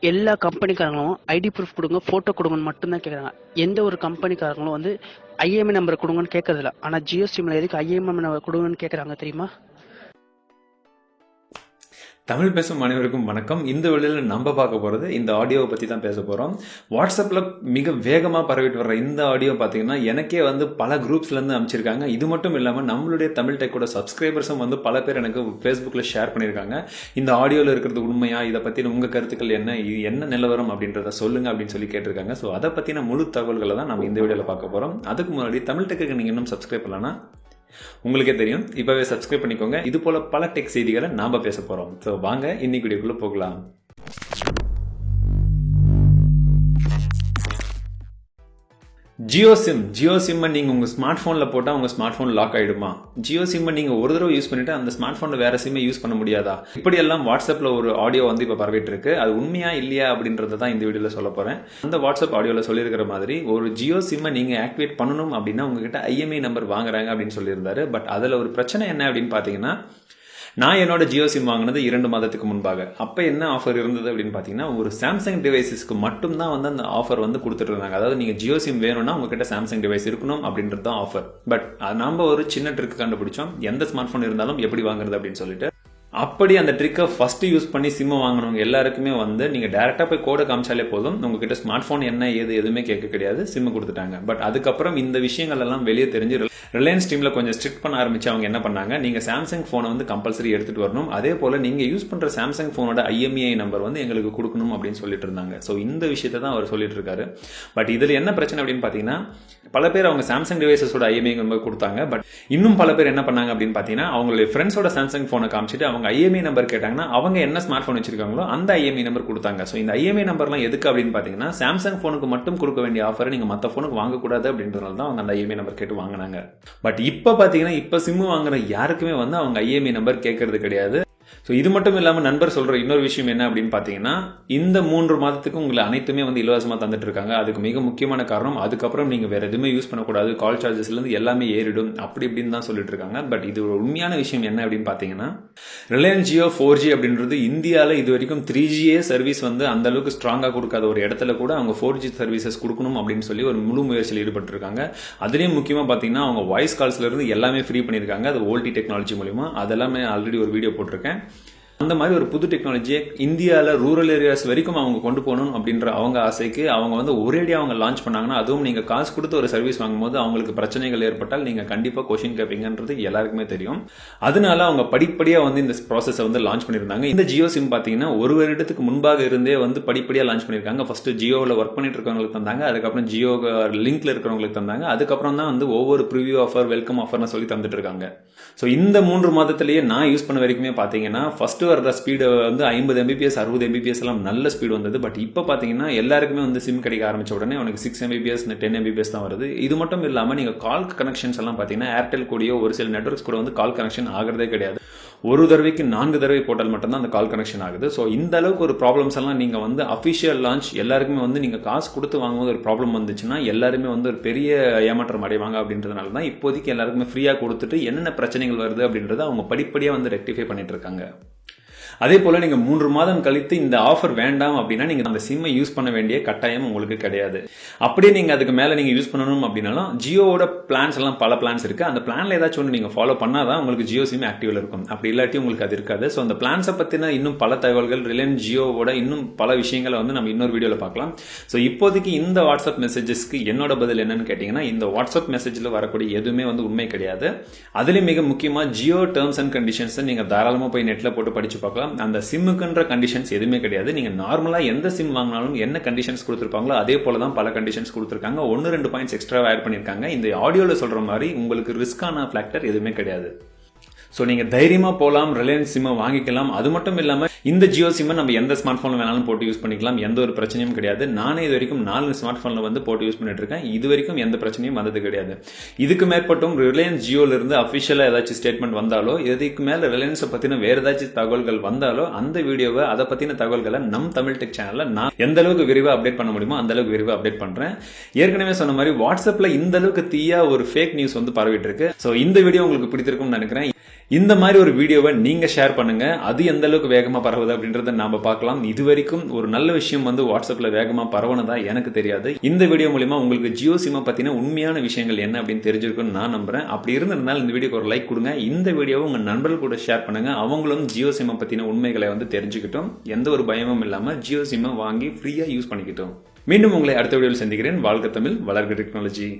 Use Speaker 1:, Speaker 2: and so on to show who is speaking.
Speaker 1: எல்லா கம்பெனிக்காரங்களும் ID proof கொடுங்க, photo கொடுங்கன்னு மட்டும்தான் கேட்குறாங்க. எந்த ஒரு கம்பெனிக்காரங்களும் வந்து ஐஎம்ஐ நம்பர் கொடுங்கன்னு கேட்கறதில்ல. ஆனால் ஜியோ சிம்மில் எதுக்கு ஐஎம்ஐ நம்பர் கொடுங்கன்னு கேட்குறாங்க தெரியுமா?
Speaker 2: தமிழ் பேசும் அனைவருக்கும் வணக்கம். இந்த வேளையில் நம்ம பார்க்க போகிறது இந்த ஆடியோவை பற்றி தான் பேச போகிறோம். வாட்ஸ்அப்பில் மிக வேகமாக பரவிட்டு வர்ற இந்த ஆடியோ பார்த்தீங்கன்னா எனக்கே வந்து பல குரூப்ஸ்லேருந்து அனுப்பிச்சிருக்காங்க. இது மட்டும் இல்லாமல் நம்மளுடைய தமிழ் டெக்கோட சப்ஸ்கிரைபர்ஸும் வந்து பல பேர் எனக்கு ஃபேஸ்புக்கில் ஷேர் பண்ணியிருக்காங்க. இந்த ஆடியோவில் இருக்கிறது உண்மையா, இதை பற்றின உங்கள் கருத்துக்கள் என்ன, இது என்ன நிலவரம் அப்படின்றத சொல்லுங்கள் அப்படின்னு சொல்லி கேட்டிருக்காங்க. ஸோ அதை பற்றின முழு தகவல்களை தான் நம்ம இந்த வீடியோவில் பார்க்க போகிறோம். அதுக்கு முன்னாடி தமிழ் டெக்குக்கு நீங்கள் இன்னும் சப்ஸ்கிரைப் பண்ணலன்னா உங்களுக்கே தெரியும், இப்பவே சப்ஸ்கிரைப் பண்ணிக்கோங்க. இது போல பல டெக் செய்திகளை நாம பேச போறோம். சோ வாங்க இன்னைக்கு வீடியோக்குள்ள போகலாம். ஜியோ சிம் நீங்க உங்க ஸ்மார்ட் போன்ல போட்டா உங்க ஸ்மார்ட் போன் லாக் ஆயிடுமா? ஜியோ சிம் நீங்க ஒரு தடவை யூஸ் பண்ணிட்டு அந்த ஸ்மார்ட் போன்ல வேற சிம்மை யூஸ் பண்ண முடியாதா? இப்படி எல்லாம் வாட்ஸ்அப்ல ஒரு ஆடியோ வந்து இப்ப பரவிட்டு இருக்கு. அது உண்மையா இல்லையா அப்படின்றத தான் இந்த வீடியோல சொல்ல போறேன். அந்த வாட்ஸ்அப் ஆடியோல சொல்லியிருக்கிற மாதிரி ஒரு ஜியோ சிம்மை நீங்க ஆக்டிவேட் பண்ணணும் அப்படின்னா உங்ககிட்ட ஐஎம்ஐ நம்பர் வாங்குறாங்க அப்படின்னு சொல்லியிருந்தாரு. பட் அதுல ஒரு பிரச்சனை என்ன அப்படின்னு பாத்தீங்கன்னா, நான் என்னோட ஜியோ சிம் வாங்கினது 2 மாதத்துக்கு முன்பாக. அப்ப என்ன ஆஃபர் இருந்தது அப்படின்னு பாத்தீங்கன்னா, ஒரு சாம்சங் டிவைசஸ்க்கு மட்டும் தான் வந்து அந்த ஆஃபர் வந்து கொடுத்துட்டு இருந்தாங்க. அதாவது நீங்க ஜியோ சிம் வேணும்னா உங்ககிட்ட சாம்சங் டிவைஸ் இருக்கணும் அப்படின்றது தான் ஆஃபர். பட் நாம ஒரு சின்ன ட்ரிக் கண்டுபிடிச்சோம், எந்த ஸ்மார்ட் போன் இருந்தாலும் எப்படி வாங்குறது அப்படின்னு சொல்லிட்டு. அப்படி அந்த ட்ரிக்கை ஃபர்ஸ்ட் யூஸ் பண்ணி சிம் வாங்கினவங்க எல்லாருக்குமே வந்து நீங்க டைரக்டா போய் கோடை காமிச்சாலே போதும், உங்ககிட்ட ஸ்மார்ட் போன் என்ன ஏது எதுவுமே கேட்க கிடையாது, சிம் கொடுத்துட்டாங்க. பட் அதுக்கப்புறம் இந்த விஷயங்கள் எல்லாம் வெளியே தெரிஞ்சு ரிலையன்ஸ் டீம்ல கொஞ்சம் ஸ்ட்ரிக்ட் பண்ண ஆரம்பிச்சு அவங்க என்ன பண்ணாங்க, நீங்க சாம்சங் போனை வந்து கம்பல்சரி எடுத்துட்டு வரணும், அதே போல நீங்க யூஸ் பண்ற சாம்சங் போனோட ஐஎம்இஐ நம்பர் வந்து எங்களுக்கு கொடுக்கணும் அப்படின்னு சொல்லிட்டு இருந்தாங்க. ஸோ இந்த விஷயத்தை தான் அவர் சொல்லிட்டு இருக்காரு. பட் இதுல என்ன பிரச்சனை அப்படின்னு பாத்தீங்கன்னா, பல பேர் அவங்க சாம்சங் டிவைசஸோட ஐஎம்இஐ நம்பர் கொடுத்தாங்க. பட் இன்னும் பல பேர் என்ன பண்ணாங்க அப்படின்னு பாத்தீங்கன்னா, அவங்களுடைய ஃப்ரெண்ட்ஸோட சாம்சங் போனை காமிச்சிட்டு அவங்க ஐஎம்இஐ நம்பர் கேட்டாங்கன்னா அவங்க என்ன ஸ்மார்ட் போன் வச்சிருக்காங்களோ அந்த ஐஎம்இஐ நம்பர் கொடுத்தாங்க. ஸோ இந்த ஐஎம்இஐ நம்பர்லாம் எதுக்கு அப்படின்னு பாத்தீங்கன்னா, சாம்சங் போனுக்கு மட்டும் கொடுக்க வேண்டிய ஆஃபர் நீங்க மற்ற போனுக்கு வாங்கக்கூடாது அப்படின்றதுனால தான் அவங்க அந்த ஐஎம்இஐ நம்பர் கேட்டு வாங்கினாங்க. பட் இப்ப பாத்தீங்கன்னா, இப்ப சிம் வாங்குற யாருக்குமே வந்து அவங்க ஐஎம்இஐ நம்பர் கேட்கறது கிடையாது. ஸோ இது மட்டும் இல்லாமல் நண்பர் சொல்ற இன்னொரு விஷயம் என்ன அப்படின்னு பார்த்தீங்கன்னா, இந்த 3 மாதத்துக்கு உங்களை அனைத்துமே வந்து இலவசமாக தந்துட்டு இருக்காங்க. அதுக்கு மிக முக்கியமான காரணம், அதுக்கப்புறம் நீங்கள் வேற எதுவுமே யூஸ் பண்ணக்கூடாது, கால் சார்ஜஸ்லேருந்து எல்லாமே ஏறிடும் அப்படி இப்படின்னு தான் சொல்லிட்டு இருக்காங்க. பட் இது ஒரு உண்மையான விஷயம் என்ன அப்படின்னு பார்த்தீங்கன்னா, ரிலையன்ஸ் ஜியோ 4G அப்படின்றது இந்தியாவில் இது வரைக்கும் 3Gயே சர்வீஸ் வந்து அந்த அளவுக்கு ஸ்ட்ராங்காக கொடுக்காத ஒரு இடத்துல கூட அவங்க 4G சர்வீசஸ் கொடுக்கணும் அப்படின்னு சொல்லி ஒரு முழு முயற்சியில் ஈடுபட்டு இருக்காங்க. அதுலேயும் முக்கியமாக பார்த்தீங்கன்னா, அவங்க வாய்ஸ் கால்ஸ்ல இருந்து எல்லாமே ஃப்ரீ பண்ணியிருக்காங்க. அது ஓல்டி டெக்னாலஜி மூலியமா. அதெல்லாமே ஆல்ரெடி ஒரு வீடியோ போட்டிருக்கேன். அந்த மாதிரி ஒரு புது டெக்னாலஜியை இந்தியாவில் ரூரல் ஏரியாஸ் வரைக்கும் அவங்க கொண்டு போகணும் அப்படின்ற அவங்க ஆசைக்கு அவங்க வந்து ஒரேடியாக அவங்க லான்ச் பண்ணாங்கன்னா, அதுவும் நீங்க காசு கொடுத்து ஒரு சர்வீஸ் வாங்கும்போது அவங்களுக்கு பிரச்சனைகள் ஏற்பட்டால் நீங்க கண்டிப்பா கொஸ்டின் கேட்பீங்கன்றது எல்லாருக்குமே தெரியும். அதனால அவங்க படிப்படியா வந்து இந்த ப்ராசஸை வந்து லான்ச் பண்ணிருந்தாங்க. இந்த ஜியோ சிம் பாத்தீங்கன்னா 1 வருடத்துக்கு முன்பாக இருந்தே வந்து படிப்படியா லான்ச் பண்ணிருக்காங்க. ஃபர்ஸ்ட் ஜியோவில் ஒர்க் பண்ணிட்டு இருக்கவங்களுக்கு தந்தாங்க, அதுக்கப்புறம் ஜியோ லிங்க்ல இருக்கிறவங்களுக்கு தந்தாங்க, அதுக்கப்புறம் தான் வந்து ஒவ்வொரு ப்ரிவியூ ஆஃபர், வெல்கம் ஆஃபர்னு சொல்லி தந்துட்டு இருக்காங்க. ஸோ இந்த 3 மாதத்திலேயே நான் யூஸ் பண்ண வரைக்குமே பாத்தீங்கன்னா, ஃபர்ஸ்ட் வர்ற ஸ்பீடு வந்து 50 Mbps 60 Mbps எல்லாம் நல்ல ஸ்பீடு வந்தது. பட் இப்போ பாத்தீங்கன்னா எல்லாருக்குமே வந்து சிம் கிடைக்க ஆரம்பிச்ச உடனே உனக்கு 6 Mbps 10 Mbps தான் வருது. இது மட்டும் இல்லாம நீங்க கால் கனெக்ஷன்ஸ் எல்லாம் பாத்தீங்கன்னா, ஏர்டெல் கூடயோ ஒரு சில நெட்வொர்க்ஸ் கூட வந்து கால் கனெக்ஷன் ஆகிறதே கிடையாது. ஒரு தடவைக்கு 4 தடவை போட்டால் மட்டும்தான் அந்த கால் கனெக்ஷன் ஆகுது. ஸோ இந்த அளவுக்கு ஒரு ப்ராப்ளம்ஸ் எல்லாம் நீங்க வந்து அபிஷியல் லான்ச் எல்லாருக்குமே வந்து நீங்க காசு கொடுத்து வாங்கும்போது ஒரு ப்ராப்ளம் வந்துச்சுன்னா எல்லாருமே வந்து ஒரு பெரிய ஏமாற்றம் அடைவாங்க அப்படின்றதுனால தான் இப்போதைக்கு எல்லாருக்குமே ஃப்ரீயா கொடுத்துட்டு என்னென்ன பிரச்சனைகள் வருது அப்படின்றத அவங்க படிப்படியா வந்து ரெக்டிஃபை பண்ணிட்டு இருக்காங்க. அதே போல நீங்க 3 மாதம் கழித்து இந்த ஆஃபர் வேண்டாம் அப்படின்னா நீங்க அந்த சிம்மை யூஸ் பண்ண வேண்டிய கட்டாயம் உங்களுக்கு கிடையாது. அப்படியே நீங்க அதுக்கு மேல நீங்க யூஸ் பண்ணணும் அப்படின்னாலும் ஜியோவோட பிளான்ஸ் எல்லாம் பல பிளான்ஸ் இருக்கு. அந்த பிளான்ல ஏதாச்சும் ஒன்று நீங்க ஃபாலோ பண்ணாதான் உங்களுக்கு ஜியோ சிம் ஆக்டிவ்ல இருக்கும். அப்படி இல்லாட்டி உங்களுக்கு அது இருக்காது. ஸோ அந்த பிளான்ஸை பத்தின இன்னும் பல தகவல்கள், ரிலையன்ஸ் ஜியோவோட இன்னும் பல விஷயங்களை வந்து நம்ம இன்னொரு வீடியோல பார்க்கலாம். ஸோ இப்போதைக்கு இந்த வாட்ஸ்அப் மெசேஜஸ்க்கு என்னோட பதில் என்னன்னு கேட்டீங்கன்னா, இந்த வாட்ஸ்அப் மெசேஜ்ல வரக்கூடிய எதுவுமே வந்து உண்மை கிடையாது. அதுலயும் மிக முக்கியமா ஜியோ டேர்ம்ஸ் அண்ட் கண்டிஷன்ஸ் நீங்க தாராளமா போய் நெட்ல போட்டு படிச்சு பார்க்கலாம். அந்த சிம்முக்குன்ற கண்டிஷன்ஸ் எதுவுமே கிடையாது. நீங்க நார்மலா எந்த சிம் வாங்கினாலும் என்ன கண்டிஷன்ஸ் கொடுத்திருப்பாங்களோ அதே போல தான் பல கண்டிஷன்ஸ் கொடுத்திருக்காங்க. 1-2 பாயிண்ட்ஸ் எக்ஸ்ட்ரா ஆட் பண்ணிருக்காங்க. இந்த ஆடியோல சொல்ற மாதிரி உங்களுக்கு ரிஸ்கான ஃபேக்டர் எதுவுமே கிடையாது. ஸோ நீங்க தைரியமா போலாம், ரிலையன்ஸ் சிம்மை வாங்கிக்கலாம். அது மட்டும் இல்லாம இந்த ஜியோ சிம்மை நம்ம எந்த ஸ்மார்ட் போன்ல வேணாலும் போட்டு யூஸ் பண்ணிக்கலாம். எந்த ஒரு பிரச்சனையும் கிடையாது. நானே இது வரைக்கும் 4 ஸ்மார்ட் போன்ல வந்து போட்டு யூஸ் பண்ணிட்டு இருக்கேன். இது வரைக்கும் எந்த பிரச்சனையும் வந்தது கிடையாது. இதுக்கு மேற்பட்டும் ரிலையன்ஸ் ஜியோல இருந்து அபிஷியலா ஏதாச்சும் ஸ்டேட்மெண்ட் வந்தாலோ, இதுக்கு மேல ரிலையன்ஸை பத்தின வேற ஏதாச்சும் தகவல்கள் வந்தாலோ அந்த வீடியோவை, அதை பத்தின தகவல்களை நம் தமிழ் டெக் சேனல்ல நான் எந்த அளவுக்கு விரிவா அப்டேட் பண்ண முடியுமோ அந்த அளவுக்கு விரிவா அப்டேட் பண்றேன். ஏற்கனவே சொன்ன மாதிரி வாட்ஸ்அப்ல இந்த அளவுக்கு தீயா ஒரு ஃபேக் நியூஸ் வந்து பரவிட்டு இருக்கு. ஸோ இந்த வீடியோ உங்களுக்கு பிடித்திருக்கும்னு நினைக்கிறேன். இந்த மாதிரி ஒரு வீடியோவை நீங்க ஷேர் பண்ணுங்க. அது எந்த அளவுக்கு வேகமா பரவுது அப்படின்றத நாம பார்க்கலாம். இது வரைக்கும் ஒரு நல்ல விஷயம் வந்து வாட்ஸ்அப்ல வேகமா பரவனதா எனக்கு தெரியாது. இந்த வீடியோ மூலமா உங்களுக்கு ஜியோ சிம் பத்தின உண்மையான விஷயங்கள் என்ன அப்படின்னு தெரிஞ்சிருக்கும்னு நான் நம்புறேன். அப்படி இருந்திருந்தால் இந்த வீடியோக்கு ஒரு லைக் கொடுங்க. இந்த வீடியோவை உங்க நண்பர்கள் கூட ஷேர் பண்ணுங்க. அவங்களும் ஜியோ சிம் பத்தின உண்மைகளை வந்து தெரிஞ்சுக்கிட்டோம். எந்த ஒரு பயமும் இல்லாம ஜியோ சிம் வாங்கி ஃப்ரீயா யூஸ் பண்ணிக்கிட்டோம். மீண்டும் உங்களை அடுத்த வீடியோவில் சந்திக்கிறேன். வாழ்க தமிழ், வளர்க டெக்னாலஜி.